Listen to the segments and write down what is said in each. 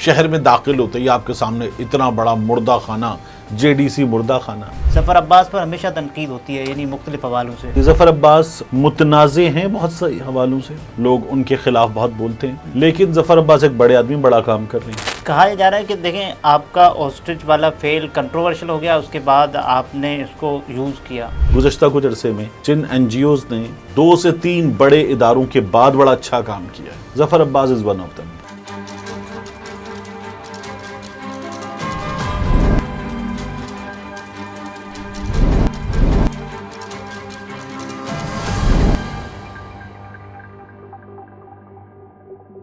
شہر میں داخل ہوتے ہی آپ کے سامنے اتنا بڑا مردہ خانہ، JDC مردہ خانہ۔ ظفر عباس پر ہمیشہ تنقید ہوتی ہے، یعنی مختلف حوالوں سے۔ ظفر عباس متنازع ہیں بہت سے حوالوں سے، لوگ ان کے خلاف بہت بولتے ہیں، لیکن ظفر عباس ایک بڑے آدمی، بڑا کام کر رہے ہیں۔ کہا جا رہا ہے کہ دیکھیں آپ کا آسٹرچ والا فیل کنٹروورشل ہو گیا، اس کے بعد آپ نے اس کو یوز کیا۔ گزشتہ کچھ عرصے میں جن NGOs نے 2 سے 3 بڑے اداروں کے بعد بڑا اچھا کام کیا ہے، ظفر عباس از ون آف them۔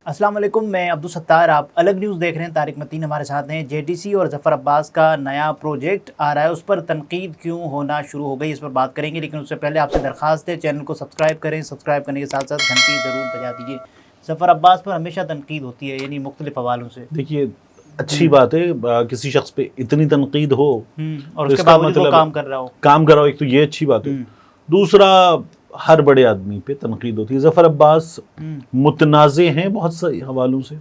السلام علیکم، میں عبدالستار، آپ الگ نیوز دیکھ رہے ہیں۔ طارق متین ہمارے ساتھ ہیں۔ JDC اور ظفر عباس کا نیا پروجیکٹ آ رہا ہے، اس پر تنقید کیوں ہونا شروع ہو گئی، اس پر بات کریں گے، لیکن اس سے پہلے آپ سے درخواست ہے چینل کو سبسکرائب کریں، سبسکرائب کرنے کے ساتھ ساتھ گھنٹی ضرور بجا دیجیے۔ ظفر عباس پر ہمیشہ تنقید ہوتی ہے، یعنی مختلف حوالوں سے۔ دیکھیے اچھی بات ہے کسی شخص پہ اتنی تنقید ہو اور اس کے باوجود وہ کام کر رہا ہو، ایک تو یہ اچھی بات ہے۔ دوسرا، ہر بڑے آدمی پہ تنقید ہوتی ہے۔ ظفر عباس متنازع ہیں بہت سے حوالوں سے،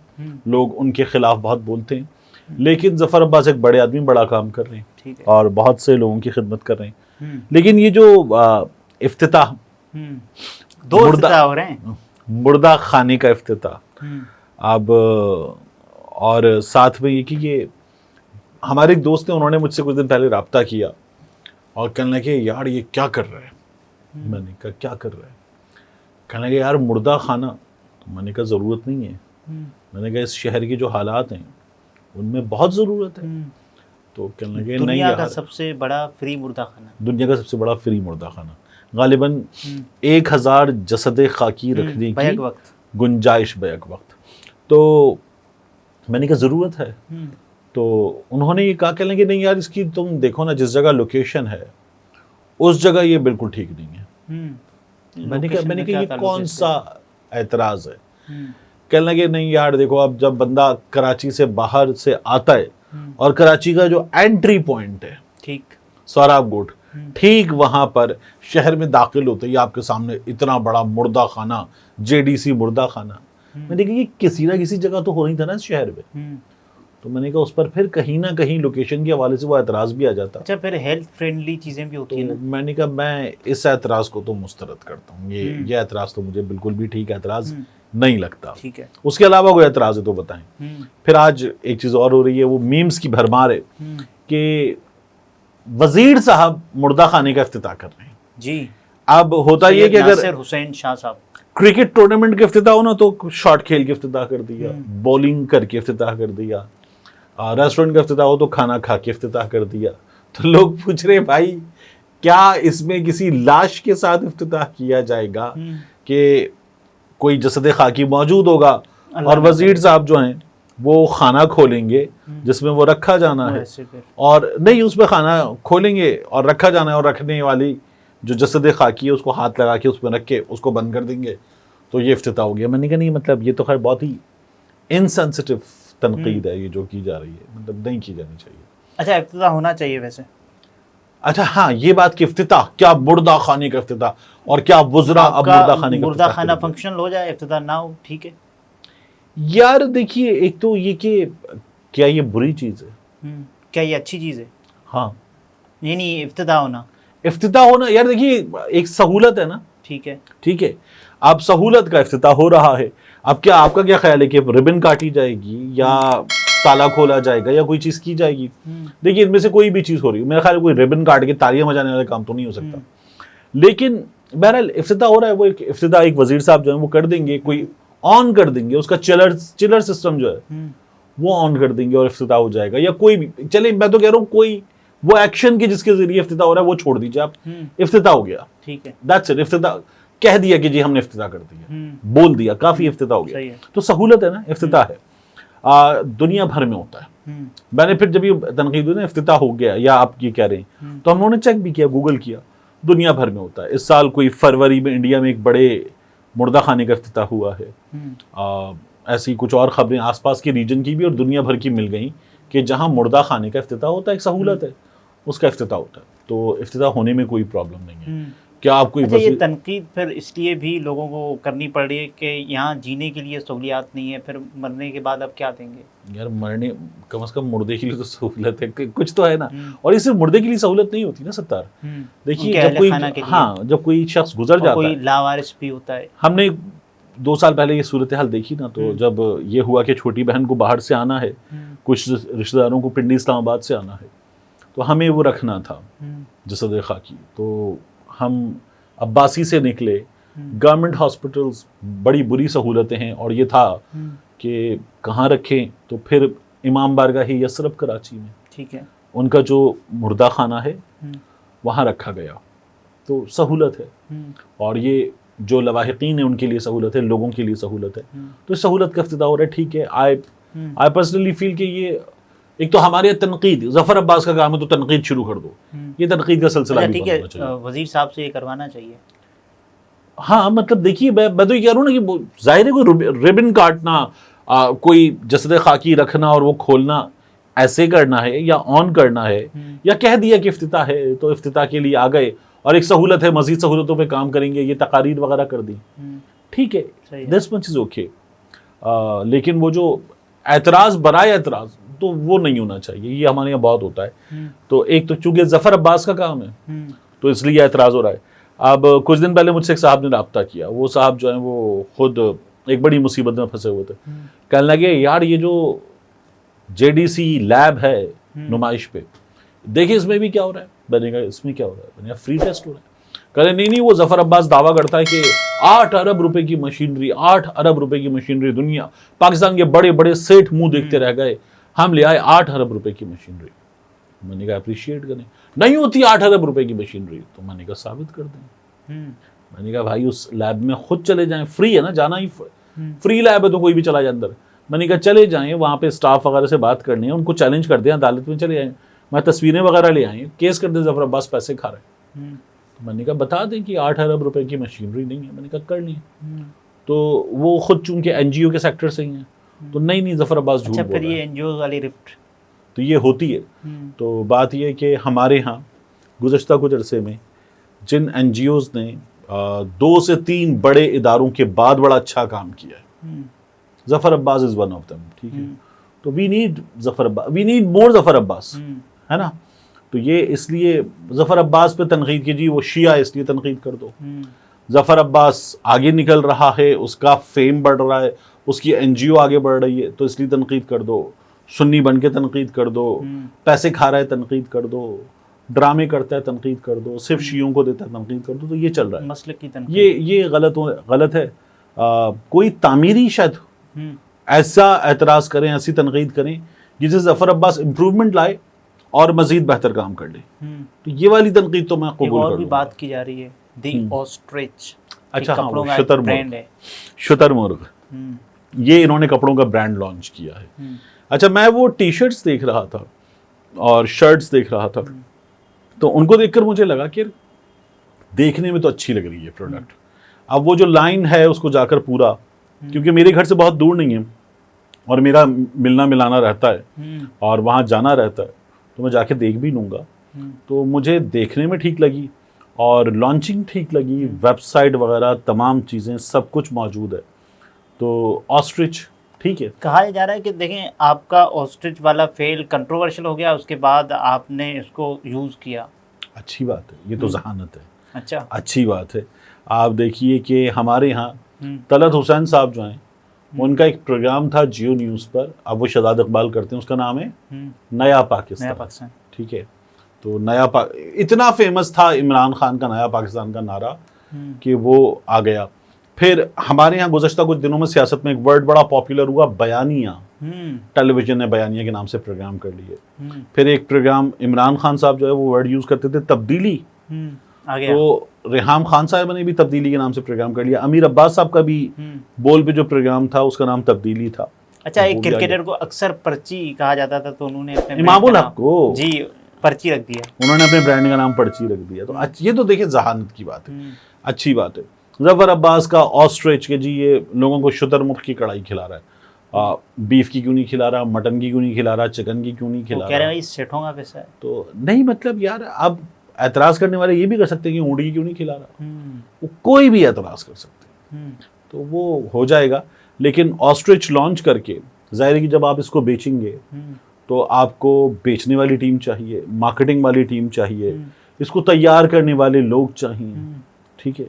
لوگ ان کے خلاف بہت بولتے ہیں، لیکن ظفر عباس ایک بڑے آدمی، بڑا کام کر رہے ہیں اور بہت سے لوگوں کی خدمت کر رہے ہیں۔ لیکن یہ جو افتتاح، دو افتتاح ہو رہے ہیں، مردہ خانے کا افتتاح، اب اور ساتھ میں یہ کہ یہ ہمارے ایک دوست ہیں، انہوں نے مجھ سے کچھ دن پہلے رابطہ کیا اور کہنے لگے یار یہ کیا کر رہے ہیں۔ میں نے کہا کیا کر رہے ہیں؟ کہنے لگے یار مردہ خانہ۔ میں نے کہا ضرورت نہیں ہے، میں نے کہا اس شہر کے جو حالات ہیں ان میں بہت ضرورت ہے۔ تو کہنے لگے نہیں دنیا یار، کا سب سے بڑا فری مردہ خانہ، دنیا کا سب سے بڑا فری مردہ خانہ، غالباً 1000 جسد خاکی رکھنے کی گنجائش بیک وقت۔ تو میں نے کہا ضرورت ہے۔ تو انہوں نے یہ کہا، کہنے لگے نہیں یار اس کی تم دیکھو نا، جس جگہ لوکیشن ہے اس جگہ یہ بالکل ٹھیک نہیں ہے۔ میں نے کہا یہ کون سا اعتراض ہے؟ کہنے لگے نہیں یار دیکھو، اب جب بندہ کراچی سے باہر سے آتا ہے اور کراچی کا جو انٹری پوائنٹ ہے ٹھیک سوراب گوٹ، ٹھیک وہاں پر شہر میں داخل ہوتے ہی آپ کے سامنے اتنا بڑا مردہ خانہ، JDC مردہ خانہ۔ میں نے کہا یہ کسی نہ کسی جگہ تو ہو نہیں تھا نا اس شہر میں۔ تو میں نے کہا اس پر پھر کہیں نہ کہیں لوکیشن کے حوالے سے وہ اعتراض بھی آ جاتا۔ اچھا، پھر ہیلتھ فرینڈلی چیزیں بھی ہوتی ہیں نا۔ میں نے کہا میں اس اعتراض کو تو مسترد کرتا ہوں، یہ اعتراض تو مجھے بالکل بھی ٹھیک اعتراض نہیں لگتا۔ ٹھیک ہے، اس کے علاوہ کوئی اعتراض ہے تو بتائیں۔ پھر آج ایک چیز اور ہو رہی ہے، وہ میمز کی بھرمار ہے کہ وزیر صاحب مردہ خانے کا افتتاح کر رہے ہیں۔ جی، اب ہوتا یہ کہ اگر ناصر حسین شاہ صاحب کرکٹ ٹورنامنٹ کا افتتاح ہو نا تو شاٹ کھیل کے افتتاح کر دیا، بولنگ کر کے افتتاح کر دیا، ریسٹورنٹ کا افتتاح ہو تو کھانا کھا کے افتتاح کر دیا۔ تو لوگ پوچھ رہے بھائی کیا اس میں کسی لاش کے ساتھ افتتاح کیا جائے گا کہ کوئی جسد خاکی موجود ہوگا اور وزیر صاحب جو ہیں وہ کھانا کھولیں گے جس میں وہ رکھا جانا ہے، اور نہیں اس میں کھانا کھولیں گے اور رکھا جانا ہے، اور رکھنے والی جو جسد خاکی ہے اس کو ہاتھ لگا کے اس میں رکھ کے اس کو بند کر دیں گے تو یہ افتتاح ہو گیا۔ میں نے کہا نہیں، مطلب یہ تو خیر بہت ہی انسینسٹیو تنقید ہے یہ جو کی جا رہی ہے، مطلب نہیں کی جانی چاہیے۔ اچھا، افتتاح ہونا چاہیے ویسے۔ اچھا ہاں، یہ بات کہ افتتاح کیا مردہ خانے کا افتتاح، اور کیا وزراء اب مردہ خانے کا مردہ خانہ فنکشنل ہو جائے، افتتاح نہ ہو، ٹھیک ہے یار۔ دیکھیے ایک تو یہ کہ کیا یہ بری چیز ہے؟ کیا یہ اچھی چیز ہے؟ ہاں، یعنی افتتاح ہونا یار دیکھیے ایک سہولت ہے نا، ٹھیک ہے، ٹھیک ہے، اب سہولت کا افتتاح ہو رہا ہے۔ اب کیا آپ کا کیا خیال ہے کہ ربن کاٹی جائے گی یا تالا کھولا جائے گا یا کوئی چیز کی جائے گی؟ دیکھیے ان میں سے کوئی بھی چیز ہو رہی ہے، میرا خیال ہے کوئی ربن کاٹ کے تالیاں بجانے والا کام تو نہیں ہو سکتا۔ لیکن بہرحال افتتاح ہو رہا ہے، وہ افتتاح ایک وزیر صاحب جو ہیں وہ کر دیں گے، کوئی آن کر دیں گے، اس کا چلر سسٹم جو ہے وہ آن کر دیں گے اور افتتاح ہو جائے گا، یا کوئی بھی چلے، میں تو کہہ رہا ہوں کوئی وہ ایکشن کے جس کے ذریعے افتتاح ہو رہا ہے وہ چھوڑ دیجیے آپ، افتتاح ہو گیا، ٹھیک ہے، دیٹس اٹ، افتتاح کہہ دیا کہ جی ہم نے افتتاح کر دیا، بول دیا، کافی افتتاح ہو گیا۔ تو سہولت ہے نا، افتتاح ہے، دنیا بھر میں ہوتا ہے۔ میں نے پھر جب یہ تنقید ہوئی نا افتتاح ہو گیا یا آپ یہ کہہ رہے ہیں، تو ہم نے چیک بھی کیا، گوگل کیا، دنیا بھر میں ہوتا ہے۔ اس سال کوئی فروری میں انڈیا میں ایک بڑے مردہ خانے کا افتتاح ہوا ہے۔ ایسی کچھ اور خبریں آس پاس کے ریجن کی بھی اور دنیا بھر کی مل گئیں کہ جہاں مردہ خانے کا افتتاح ہوتا ہے، ایک سہولت ہے، اس کا افتتاح ہوتا ہے، تو افتتاح ہونے میں کوئی پرابلم نہیں ہے۔ کیا آپ کوئی اچھا یہ تنقید پھر اس لیے بھی لوگوں کو کرنی پڑ رہی ہے کہ یہاں جینے کے لیے سہولیات نہیں ہے، پھر مرنے کے بعد اب کیا دیں گے؟ یار مرنے کم از کم مردے کے لیے تو سہولت ہے، کچھ تو ہے نا. اور یہ صرف مردے کے لیے سہولت نہیں ہوتی نا ستار. دیکھیے جب کوئی جب کوئی شخص گزر جاتا کوئی ہے، لاوارث بھی ہوتا ہے. ہم نے 2 سال پہلے یہ صورتحال دیکھی نا، تو جب یہ ہوا کہ چھوٹی بہن کو باہر سے آنا ہے، کچھ رشتہ داروں کو پنڈی اسلام آباد سے آنا ہے، تو ہمیں وہ رکھنا تھا جسد خاکی. تو ہم عباسی سے نکلے. گورنمنٹ ہاسپٹلز بڑی بری سہولتیں ہیں، اور یہ تھا کہ کہاں رکھیں، تو پھر امام بارگاہ یثرب کراچی میں ٹھیک ہے ان کا جو مردہ خانہ ہے وہاں رکھا گیا. تو سہولت ہے، اور یہ جو لواحقین ہیں ان کے لیے سہولت ہے، لوگوں کے لیے سہولت ہے. تو اس سہولت کا افتتاح ہو رہا ہے. ٹھیک ہے. آئی پرسنلی فیل کہ یہ ایک تو ہمارے تنقید، ظفر عباس کا کام ہے تو تنقید شروع کر دو، یہ تنقید کا سلسلہ بھی بند ہونا چاہیے. وزیر صاحب سے یہ کروانا چاہیے. ہاں مطلب دیکھیے میں تو یہ کہہ رہا ہوں نا کہ ظاہر ہے کوئی ریبن کاٹنا، کوئی جسد خاکی رکھنا اور وہ کھولنا ایسے کرنا ہے یا آن کرنا ہے، یا کہہ دیا کہ افتتاح ہے تو افتتاح کے لیے آ گئے اور ایک سہولت ہے، مزید سہولتوں پہ کام کریں گے، یہ تقاریر وغیرہ کر دی. ٹھیک ہے، دس مچ از اوکے. لیکن وہ جو اعتراض برائے اعتراض تو وہ نہیں ہونا چاہیے. یہ ہمارے یہاں بہت ہوتا ہے. تو ایک تو چونکہ ظفر عباس کا کام ہے تو اس لیے اعتراض ہو رہا ہے. اب کچھ دن پہلے مجھ سے ایک صاحب نے رابطہ کیا. وہ صاحب جو ہیں وہ خود ایک بڑی مصیبت میں پھنسے ہوئے تھے. کہنے لگے یار یہ جو JDC لیب ہے نمائش پہ، دیکھیں اس میں بھی کیا ہو رہا ہے. میں نے کہا اس میں کیا ہو رہا ہے؟ میں نے کہا فری ٹیسٹ ہو رہا ہے. کہنے نہیں وہ ظفر عباس دعویٰ کرتا ہے کہ 8 ارب روپے کی مشینری، 8 ارب روپے کی مشینری، دنیا پاکستان کے بڑے بڑے سیٹ منہ دیکھتے رہ گئے، ہم لے آئے 8 ارب روپے کی مشینری. میں نے کہا اپریشیٹ کریں. نہیں ہوتی 8 ارب روپے کی مشینری. تو میں نے کہا ثابت کر دیں. میں نے کہا بھائی اس لیب میں خود چلے جائیں، فری ہے نا، جانا ہی فری لیب ہے تو کوئی بھی چلا جائے اندر. میں نے کہا چلے جائیں وہاں پہ اسٹاف وغیرہ سے بات کرنی ہے، ان کو چیلنج کر دیں، عدالت میں چلے جائیں، میں تصویریں وغیرہ لے آئیں، کیس کر دیں ظفر عباس پیسے کھا رہے ہیں. میں نے کہا بتا دیں کہ 8 ارب روپے کی مشینری نہیں ہے. میں نے کہا کر لیں. تو وہ خود چونکہ NGO کے سیکٹر سے ہی ہیں تو نہیں ظفر عباس جھوٹ بول رہا ہے. پھر یہ NGOs والی رفٹ تو یہ ہوتی ہے. تو بات یہ کہ ہمارے ہاں گزشتہ کچھ عرصے میں جن NGOs نے 2 سے 3 بڑے اداروں کے بعد بڑا اچھا کام کیا ہے، ظفر عباس از ون آف دم. ٹھیک ہے. تو وی نیڈ مور ظفر عباس، ہے نا. تو یہ اس لیے ظفر عباس پہ تنقید کیجیے، وہ شیعہ اس لیے تنقید کر دو. ظفر عباس آگے نکل رہا ہے، اس کا فیم بڑھ رہا ہے، اس کی NGO آگے بڑھ رہی ہے تو اس لیے تنقید کر دو. سنی بن کے تنقید کر دو، پیسے کھا رہا ہے تنقید کر دو، ڈرامے کرتا ہے تنقید کر دو، صرف شیعوں کو دیتا ہے تنقید کر دو. تو یہ چل رہا ہے مسلک کی تنقید. یہ غلط ہے. کوئی تعمیری شاید ایسا اعتراض کریں، ایسی تنقید کریں جس سے ظفر عباس امپروومنٹ لائے اور مزید بہتر کام کر لے. تو یہ والی تنقید تو میں قبول کروں. اور بھی بات کی جا رہی ہے دی آسٹرچ. اچھا ہاں، وہ شتر مرغ، یہ انہوں نے کپڑوں کا برانڈ لانچ کیا ہے. اچھا میں وہ ٹی شرٹس دیکھ رہا تھا اور شرٹس دیکھ رہا تھا، تو ان کو دیکھ کر مجھے لگا کہ دیکھنے میں تو اچھی لگ رہی ہے پروڈکٹ. اب وہ جو لائن ہے اس کو جا کر پورا، کیونکہ میرے گھر سے بہت دور نہیں ہے اور میرا ملنا ملانا رہتا ہے اور وہاں جانا رہتا ہے، تو میں جا کے دیکھ بھی لوں گا. تو مجھے دیکھنے میں ٹھیک لگی اور لانچنگ ٹھیک لگی، ویب سائٹ وغیرہ تمام چیزیں سب کچھ موجود ہے. تو آسٹرچ ٹھیک ہے. کہا جا رہا ہے کہ دیکھیں آپ کا آسٹرچ والا فیل کنٹروورشل ہو گیا، اس کے بعد آپ نے اس کو یوز کیا. اچھی بات ہے، یہ تو ذہانت ہے. اچھا اچھی بات ہے. آپ دیکھیے کہ ہمارے ہاں طلعت حسین صاحب جو ہیں ان کا ایک پروگرام تھا جیو نیوز پر، اب وہ شہزاد اقبال کرتے ہیں، اس کا نام ہے نیا پاکستان. ٹھیک ہے. تو اتنا فیمس تھا عمران خان کا نیا پاکستان کا نعرہ کہ وہ آ گیا. پھر ہمارے یہاں گزشتہ کچھ دنوں میں سیاست میں ایک ورڈ بڑا پاپولر ہوا، بیانیہ. ٹیلی ویژن نے بیانیہ کے نام سے پروگرام کر لیے. پھر ایک پروگرام عمران خان صاحب جو ہے وہ ورڈ یوز کرتے تھے تبدیلی، تو ریحام خان صاحب نے بھی تبدیلی کے نام سے پروگرام کر لیا. امیر عباس صاحب کا بھی بول پہ جو پروگرام تھا اس کا نام تبدیلی تھا. اچھا ایک کرکٹر کو اکثر پرچی کہا جاتا تھا، تو انہوں نے اپنے امام الحق کو جی پرچی رکھ دیا، انہوں نے اپنے برانڈ کا نام پرچی رکھ دیا. تو یہ تو دیکھیں ذہانت کی بات ہے، اچھی بات ہے. ظفر عباس کا آسٹرچ کے جی یہ لوگوں کو شتر مرغ کی کڑھائی کھلا رہا ہے، بیف کی کیوں نہیں کھلا رہا، مٹن کی کیوں نہیں کھلا رہا، چکن کی کیوں نہیں کھلا رہا. کہہ رہے ہیں سیٹھوں کا پیسہ ہے. تو نہیں مطلب یار اب اعتراض کرنے والے یہ بھی کر سکتے ہیں کہ اونٹ کی کیوں نہیں کھلا رہا, وہ کوئی بھی اعتراض کر سکتے ہیں, تو وہ ہو جائے گا. لیکن آسٹرچ لانچ کر کے ظاہر ہے کہ جب آپ اس کو بیچیں گے تو آپ کو بیچنے والی ٹیم چاہیے, مارکیٹنگ والی ٹیم چاہیے, اس کو تیار کرنے والے لوگ چاہیے, ٹھیک ہے.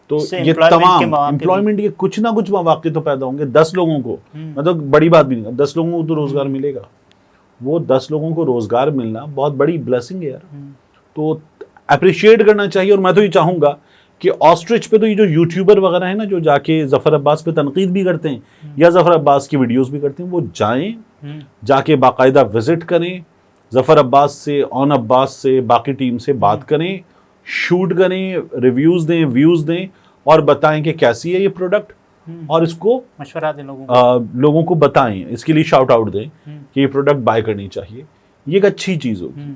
تو یہ تمام امپلائمنٹ کے کچھ نہ کچھ مواقع تو پیدا ہوں گے. 10 لوگوں کو, مطلب بڑی بات بھی نہیں, 10 لوگوں کو تو روزگار ملے گا. وہ 10 لوگوں کو روزگار ملنا بہت بڑی بلیسنگ ہے یار. تو اپریشیٹ کرنا چاہیے. اور میں تو یہ چاہوں گا کہ آسٹرچ پہ تو یہ جو یوٹیوبر وغیرہ ہیں نا, جو جا کے ظفر عباس پہ تنقید بھی کرتے ہیں یا ظفر عباس کی ویڈیوز بھی کرتے ہیں, وہ جائیں, جا کے باقاعدہ وزٹ کریں, ظفر عباس سے, اون عباس سے, باقی ٹیم سے بات کریں, شوٹ کریں, ریویوز دیں, ویوز دیں, اور بتائیں کہ کیسی ہے یہ پروڈکٹ, اور اس کو مشورہ دیں لوگوں کو بتائیں, اس کے لیے شاؤٹ آؤٹ دیں کہ یہ پروڈکٹ بائی کرنی چاہیے. یہ ایک اچھی چیز ہوگی.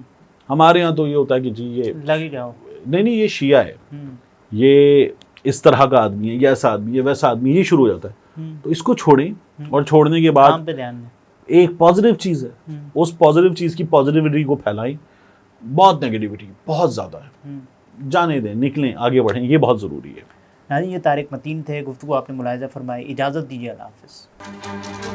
ہمارے ہاں تو یہ ہوتا ہے کہ جی یہ لگی جاؤ, نہیں یہ شیعہ ہے, یہ اس طرح کا آدمی ہے, یہ ایسا آدمی ہے, ویسا آدمی, یہ شروع ہو جاتا ہے. تو اس کو چھوڑیں, اور چھوڑنے کے بعد پہ دھیان دیں. ایک پازیٹیو چیز ہے, اس پازیٹیو چیز کی پازیٹیوٹی کو پھیلائیں. بہت نیگیٹیوٹی بہت زیادہ ہے, جانے دیں, نکلیں, آگے بڑھیں, یہ بہت ضروری ہے. ناظرین, یہ طارق متین تھے, گفتگو آپ نے ملاحظہ فرمائی. اجازت دیجیے, اللہ حافظ.